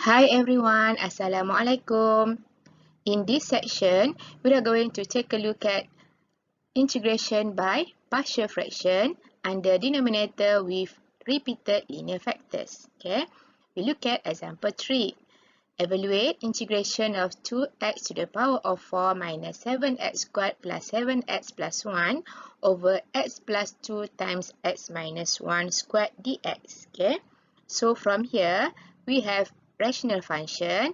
Hi everyone, Assalamualaikum. In this section, we are going to take a look at integration by partial fraction under denominator with repeated linear factors. Okay, we look at example 3. Evaluate integration of 2x to the power of 4 minus 7x squared plus 7x plus 1 over x plus 2 times x minus 1 squared dx. Okay, so from here, we have rational function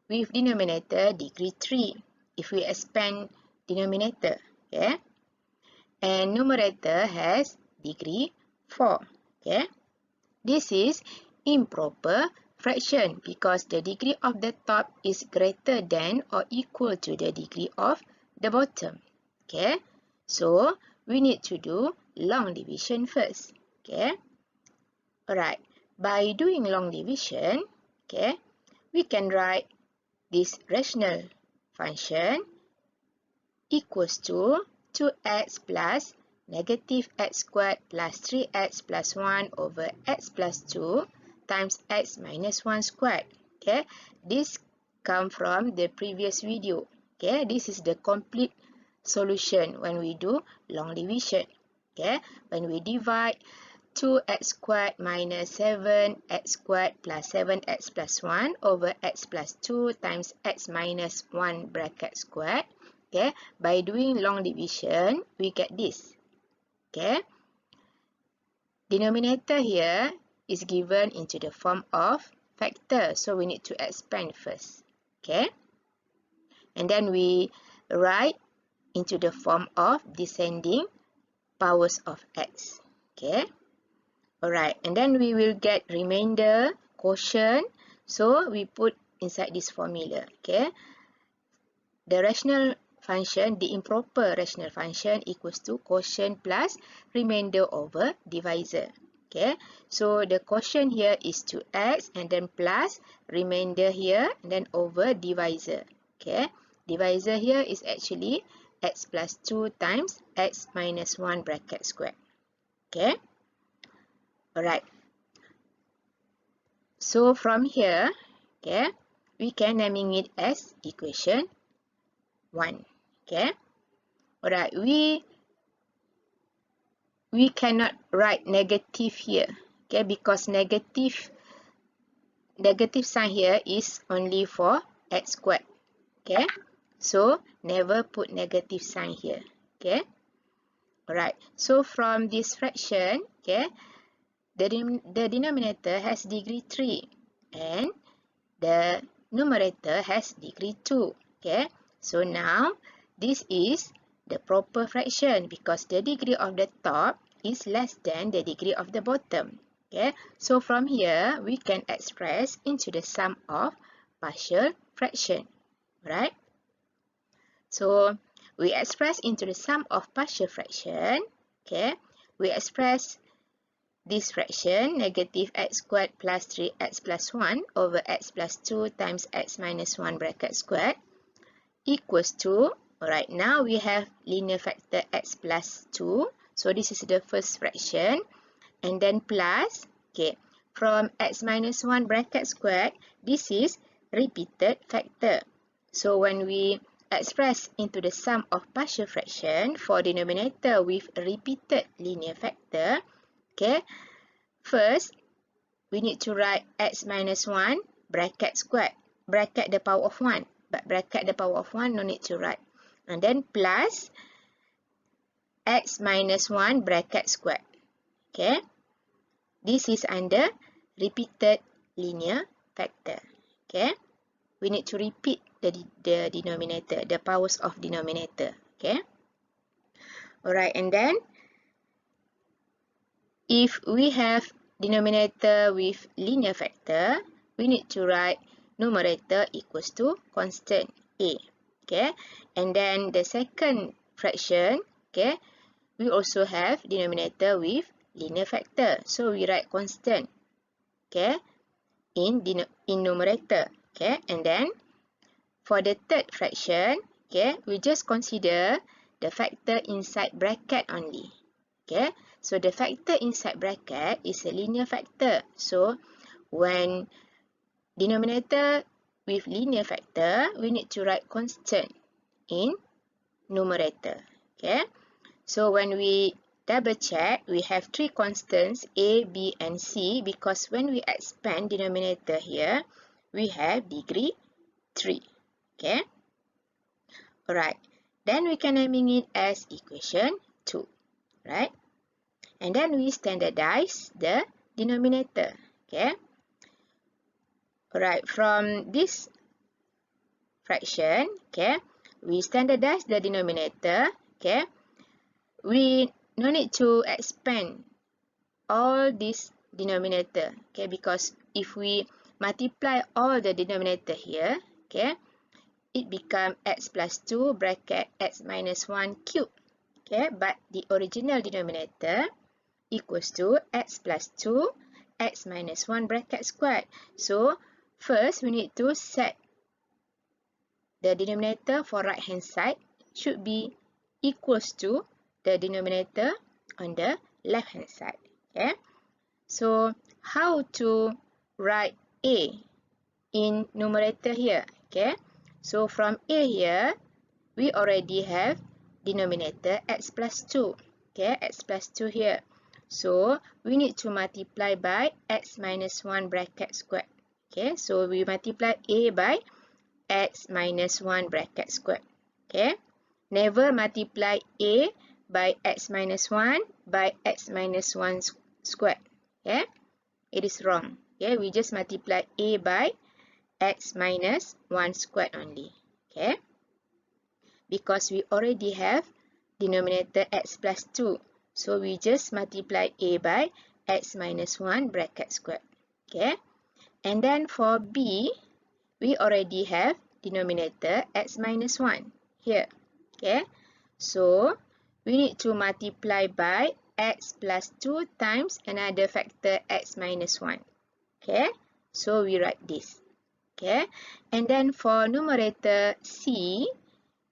with denominator degree 3. If we expand denominator, okay, and numerator has degree 4. Okay, this is improper fraction because the degree of the top is greater than or equal to the degree of the bottom. Okay, so we need to do long division first. Okay, alright, by doing long division, okay, we can write this rational function equals to 2x plus negative x squared plus 3x plus 1 over x plus 2 times x minus 1 squared. Okay, this come from the previous video. Okay, this is the complete solution when we do long division. Okay, when we divide 2x squared minus 7x squared plus 7x plus 1 over x plus 2 times x minus 1 bracket squared. Okay, by doing long division, we get this. Okay, denominator here is given into the form of factor, so we need to expand first. Okay, and then we write into the form of descending powers of x. Okay, alright, and then we will get remainder quotient, so we put inside this formula. Okay, the rational function, the improper rational function equals to quotient plus remainder over divisor. Okay, so the quotient here is 2x and then plus remainder here and then over divisor. Okay, divisor here is actually x plus 2 times x minus 1 bracket squared. Okay, alright. So from here, okay, we can naming it as equation 1. Okay, alright, we cannot write negative here, okay, because negative sign here is only for x squared. Okay, so never put negative sign here. Okay, alright, so from this fraction, okay, the denominator has degree 3 and the numerator has degree 2. Okay, so now this is the proper fraction because the degree of the top is less than the degree of the bottom. Okay, so from here we can express into the sum of partial fraction. Right? So we express into the sum of partial fraction. Okay, we express this fraction, negative x squared plus 3x plus 1 over x plus 2 times x minus 1 bracket squared equals to, alright, now we have linear factor x plus 2. So this is the first fraction. And then plus, okay, from x minus 1 bracket squared, this is repeated factor. So when we express into the sum of partial fraction for denominator with repeated linear factor, okay, first, we need to write x minus 1 bracket squared, bracket the power of 1. But bracket the power of 1, no need to write. And then plus x minus 1 bracket squared. Okay, this is under repeated linear factor. Okay, we need to repeat the denominator, the powers of denominator. Okay, alright, and then if we have denominator with linear factor, we need to write numerator equals to constant a. Okay, and then the second fraction, okay, we also have denominator with linear factor, so we write constant, okay, in numerator. Okay, and then for the third fraction, okay, we just consider the factor inside bracket only. Okay, so the factor inside bracket is a linear factor, so when denominator with linear factor, we need to write constant in numerator. Okay, so when we double check, we have three constants A, B, and C, because when we expand denominator here, we have degree 3. Okay, alright, then we can naming it as equation 2, right? And then we standardize the denominator. Okay, alright, from this fraction, okay, we standardize the denominator. Okay, we no need to expand all this denominator, okay, because if we multiply all the denominator here, okay, it become x plus 2 bracket x minus 1 cube. Okay, but the original denominator equals to x plus 2 x minus 1 bracket squared. So first we need to set the denominator for right hand side should be equals to the denominator on the left hand side. Okay, so how to write A in numerator here? Okay, so from A here, we already have denominator x plus 2. Okay, x plus 2 here. So we need to multiply by x minus 1 bracket squared. Okay, so we multiply A by x minus 1 bracket squared. Okay, never multiply A by x minus 1 by x minus 1 squared. Okay, it is wrong. Okay, we just multiply A by x minus 1 squared only. Okay, because we already have denominator x plus 2. So we just multiply A by x minus 1 bracket squared. Okay, and then for B, we already have denominator x minus 1 here. Okay, so we need to multiply by x plus 2 times another factor x minus 1. Okay, so we write this. Okay, and then for numerator C,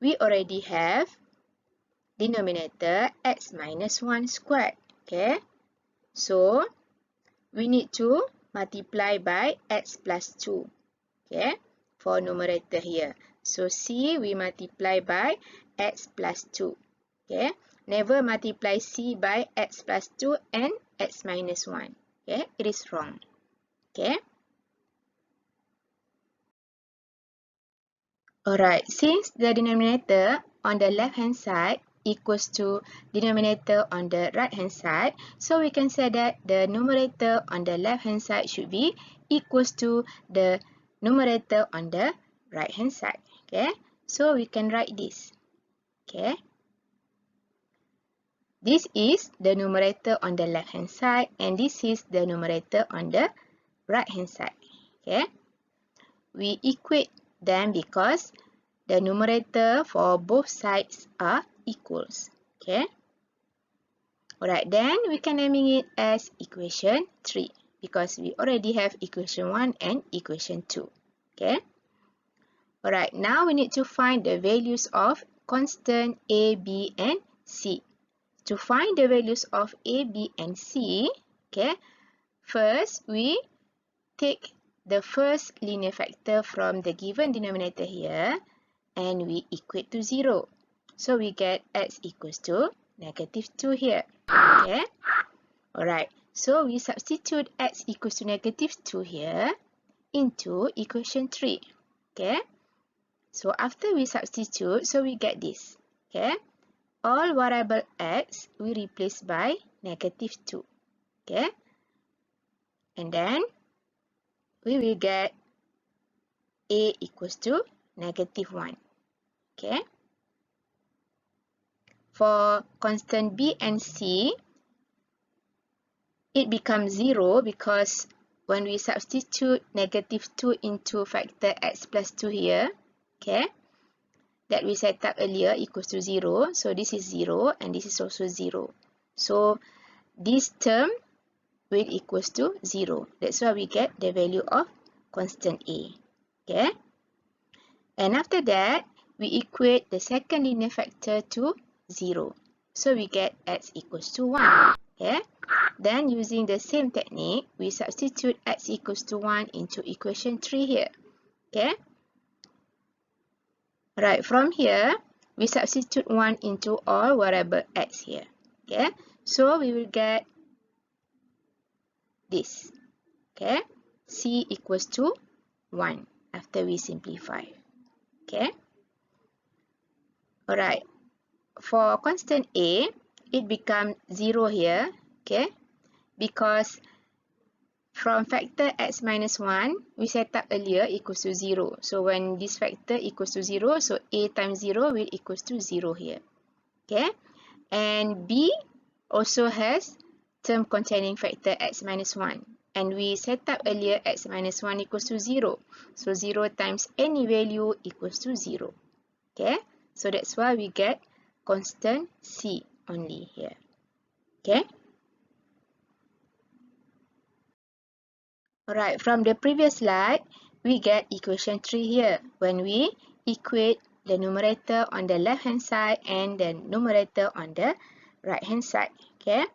we already have denominator x minus 1 squared. Okay, so we need to multiply by x plus 2. Okay, for numerator here. So C we multiply by x plus 2. Okay, never multiply C by x plus 2 and x minus 1. Okay, it is wrong. Okay. Alright, since the denominator on the left hand side equals to denominator on the right hand side, so we can say that the numerator on the left hand side should be equals to the numerator on the right hand side. Okay, so we can write this. Okay, this is the numerator on the left hand side and this is the numerator on the right hand side. Okay, we equate them because the numerator for both sides are equals. Okay. Alright, then we can naming it as equation 3 because we already have equation 1 and equation 2. Okay. Alright, now we need to find the values of constant A, B, and C. To find the values of A, B, and C, okay, first we take the first linear factor from the given denominator here and we equate to 0. So we get x equals to negative 2 here. Okay. Alright. So we substitute x equals to negative 2 here into equation 3. Okay. So after we substitute, so we get this. Okay. All variable x we replace by negative 2. Okay. And then we will get A equals to negative 1. Okay. For constant B and C, it becomes 0 because when we substitute negative 2 into factor x plus 2 here, okay, that we set up earlier equals to 0. So this is 0 and this is also 0. So this term will equals to 0. That's why we get the value of constant A. Okay. And after that, we equate the second linear factor to 0. So we get x equals to 1. Okay. Then using the same technique, we substitute x equals to 1 into equation 3 here. Okay. Right, from here, we substitute 1 into all variable x here. Okay. So we will get this. Okay. C equals to 1 after we simplify. Okay. Alright. For constant a, it becomes 0 here. Okay. Because from factor x minus 1, we set up earlier equals to 0. So when this factor equals to 0, so a times 0 will equals to 0 here. Okay. And b also has term containing factor x minus 1. And we set up earlier x minus 1 equals to 0. So 0 times any value equals to 0. Okay. So that's why we get constant c only here. Okay. Alright, from the previous slide, we get equation 3 here when we equate the numerator on the left hand side and the numerator on the right hand side. Okay.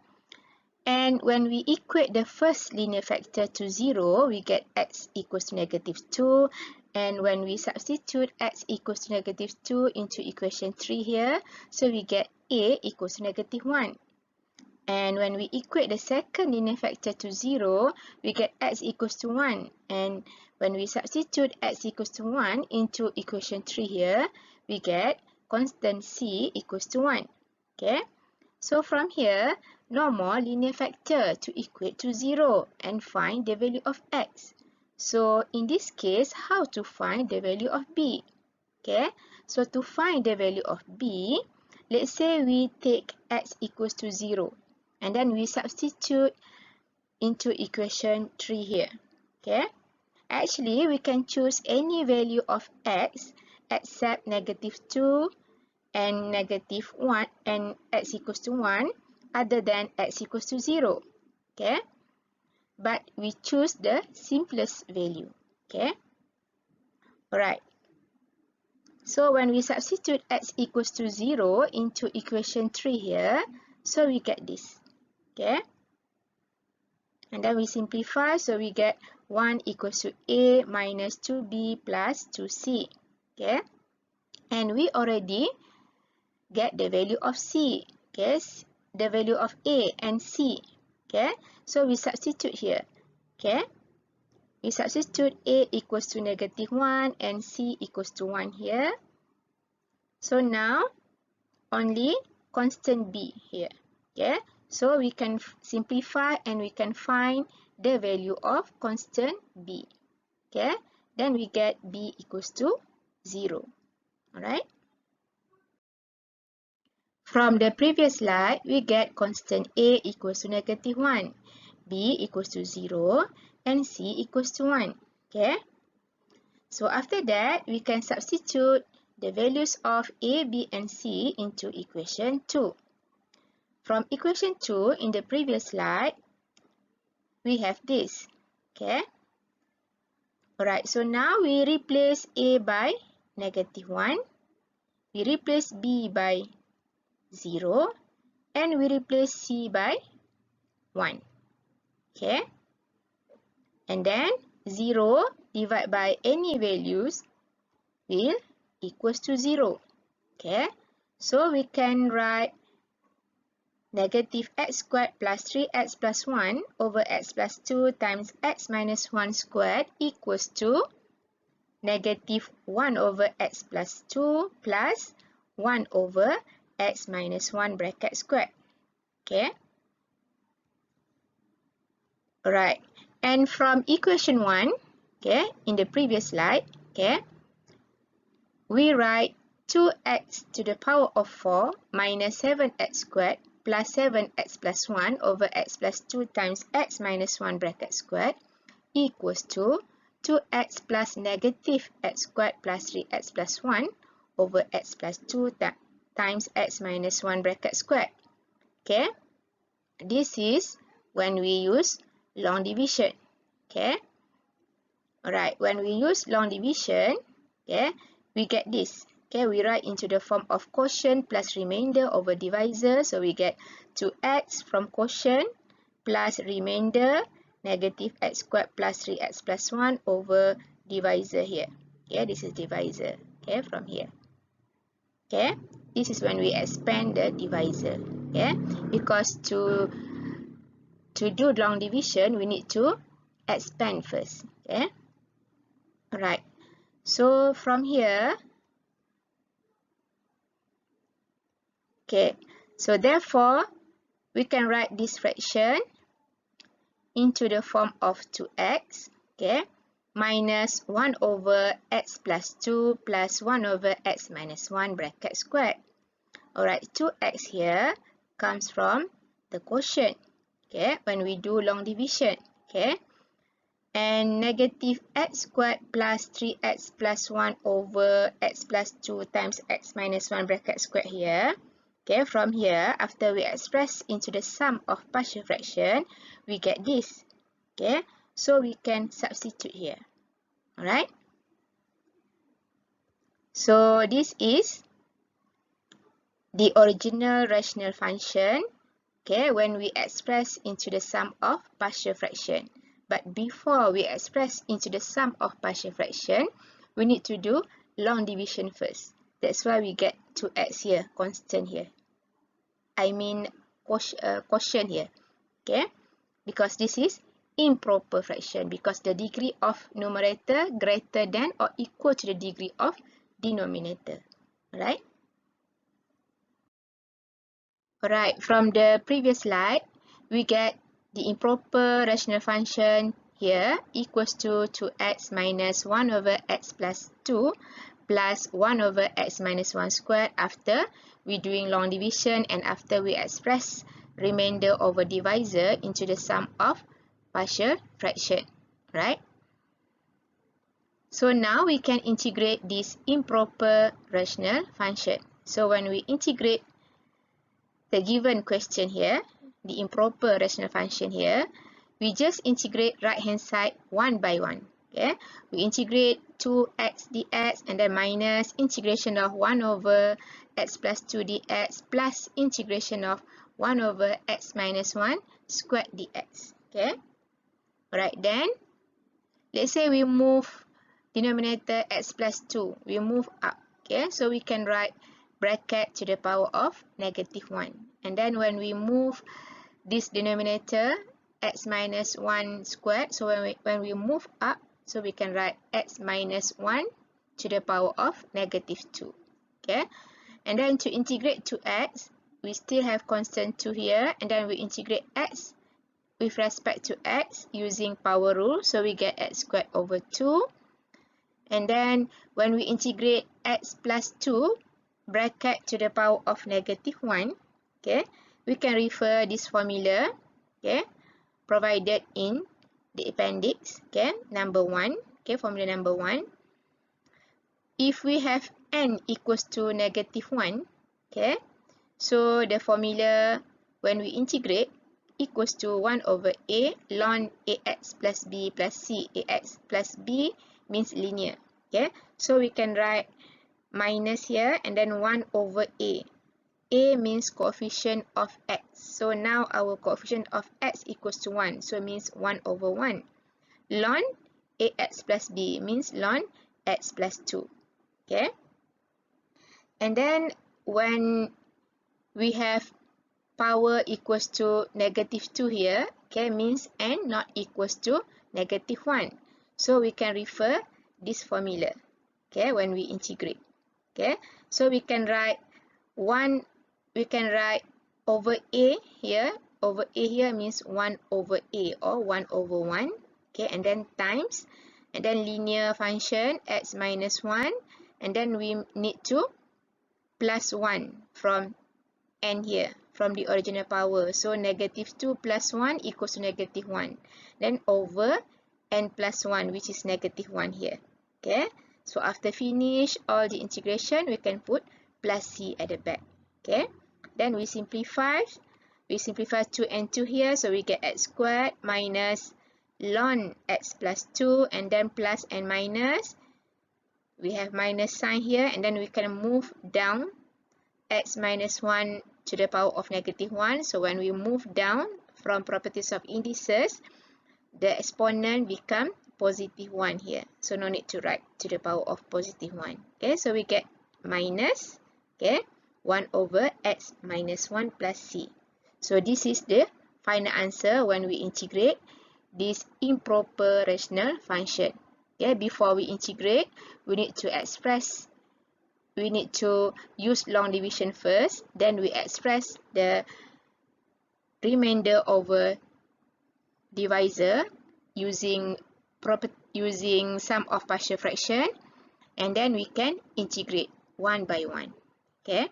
And when we equate the first linear factor to 0, we get x equals to negative 2. And when we substitute x equals to negative 2 into equation 3 here, so we get a equals to negative 1. And when we equate the second linear factor to 0, we get x equals to 1. And when we substitute x equals to 1 into equation 3 here, we get constant c equals to 1. Okay. So from here, no more linear factor to equate to 0 and find the value of x. So in this case, how to find the value of b? Okay. So to find the value of b, let's say we take x equals to 0. And then we substitute into equation 3 here. Okay. Actually, we can choose any value of x except negative 2 and negative 1 and x equals to 1 other than x equals to 0. Okay. But we choose the simplest value. Okay. Alright. So when we substitute x equals to 0 into equation 3 here, so we get this. Okay. And then we simplify, so we get 1 equals to a minus 2b plus 2c. Okay. And we already get the value of c. Okay. The value of a and c. Okay. So we substitute here. Okay. We substitute a equals to negative 1 and c equals to 1 here. So now only constant b here. Okay. So we can simplify and we can find the value of constant b. Okay. Then we get b equals to 0. Alright. From the previous slide, we get constant a equals to negative 1, b equals to 0, and c equals to 1. Okay. So after that, we can substitute the values of a, b, and c into equation 2. From equation 2 in the previous slide, we have this. Okay. Alright, so now we replace a by negative 1, we replace b by 0, and we replace c by 1. Okay. And then 0 divided by any values will equals to 0. Okay. So we can write negative x squared plus 3x plus 1 over x plus 2 times x minus 1 squared equals to negative 1 over x plus 2 plus 1 over x minus 1 bracket squared. Okay. Alright. And from equation 1, okay, in the previous slide, okay, we write 2x to the power of 4 minus 7x squared plus 7x plus 1 over x plus 2 times x minus 1 bracket squared equals to 2x plus negative x squared plus 3x plus 1 over x plus 2 times x minus 1 bracket squared. Okay. This is when we use long division. Okay. Alright, when we use long division, okay, we get this. Okay, we write into the form of quotient plus remainder over divisor. So we get 2x from quotient plus remainder negative x squared plus 3x plus 1 over divisor here. Okay, this is divisor. Okay, from here. Okay, this is when we expand the divisor. Okay, because to do long division, we need to expand first. Okay, alright. So from here, okay, so therefore we can write this fraction into the form of 2x, okay, minus 1 over x plus 2 plus 1 over x minus 1 bracket squared. Alright, 2x here comes from the quotient, okay, when we do long division, okay, and negative x squared plus 3x plus 1 over x plus 2 times x minus 1 bracket squared here. Okay, from here, after we express into the sum of partial fraction, we get this. Okay, so we can substitute here. Alright. So this is the original rational function, okay, when we express into the sum of partial fraction. But before we express into the sum of partial fraction, we need to do long division first. That's why we get 2x here, constant here. I mean quotient here, okay? Because this is improper fraction, because the degree of numerator greater than or equal to the degree of denominator, right? Alright, from the previous slide, we get the improper rational function here equals to 2x minus 1 over x plus 2 plus 1 over x minus 1 squared after we doing long division and after we express remainder over divisor into the sum of partial fraction, right? So now we can integrate this improper rational function. So when we integrate the given question here, the improper rational function here, we just integrate right hand side one by one. Okay, we integrate 2x dx and then minus integration of 1 over x plus 2 dx plus integration of 1 over x minus 1 squared dx. Okay, alright, then let's say we move denominator x plus 2, we move up. Okay, so we can write bracket to the power of negative 1. And then when we move this denominator, x minus 1 squared, so when we move up, so we can write x minus 1 to the power of negative 2. Okay, and then to integrate to x, we still have constant 2 here, and then we integrate x with respect to x using power rule, so we get x squared over 2. And then when we integrate x plus 2, bracket to the power of negative 1, okay, we can refer this formula, okay, provided in the appendix, okay, number 1, okay, formula number 1. If we have n equals to negative 1, okay, so the formula when we integrate equals to 1 over a ln ax plus b plus c. Ax plus b means linear, okay, so we can write minus here and then 1 over a. A means coefficient of x. So now our coefficient of x equals to 1. So it means 1 over 1. Ln ax plus b means ln x plus 2. Okay. And then when we have power equals to negative 2 here, okay, means n not equals to negative 1. So we can refer this formula, okay, when we integrate. Okay, so we can write over a here. Over a here means 1 over a or 1 over 1. Okay, and then times, and then linear function x minus 1, and then we need to plus 1 from n here, from the original power. So negative 2 plus 1 equals to negative 1. Then over n plus 1, which is negative 1 here. Okay. So after finish all the integration, we can put plus c at the back. Okay. Then we simplify. We simplify 2 and 2 here. So we get x squared minus ln x plus 2 and then plus and minus we have minus sign here, and then we can move down x minus 1 to the power of negative 1. So when we move down from properties of indices, the exponent become positive 1 here. So no need to write to the power of positive 1. Okay, so we get minus, okay, 1 over x minus 1 plus c. So this is the final answer when we integrate this improper rational function. Okay, before we integrate, we need to use long division first, then we express the remainder over divisor using sum of partial fraction, and then we can integrate one by one. Okay.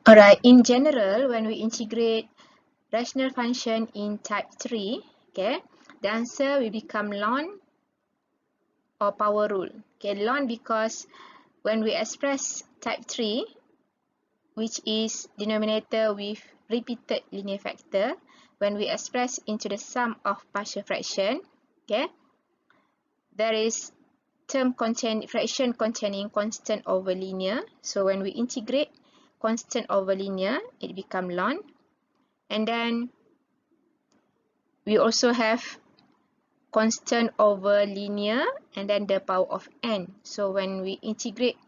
Alright, in general, when we integrate rational function in type 3, okay, the answer will become ln or power rule. Okay, ln because when we express type 3, which is denominator with repeated linear factor, when we express into the sum of partial fraction, okay, there is fraction containing constant over linear. So when we integrate constant over linear, it becomes ln. And then we also have constant over linear and then the power of n. So when we integrate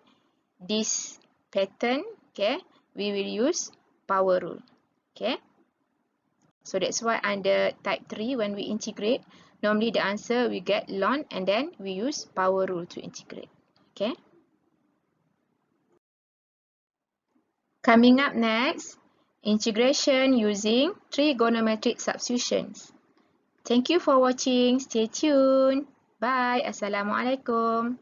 this pattern, okay, we will use power rule. Okay. So that's why under type 3, when we integrate, normally the answer we get ln and then we use power rule to integrate. Okay. Coming up next, integration using trigonometric substitutions. Thank you for watching. Stay tuned. Bye. Assalamualaikum.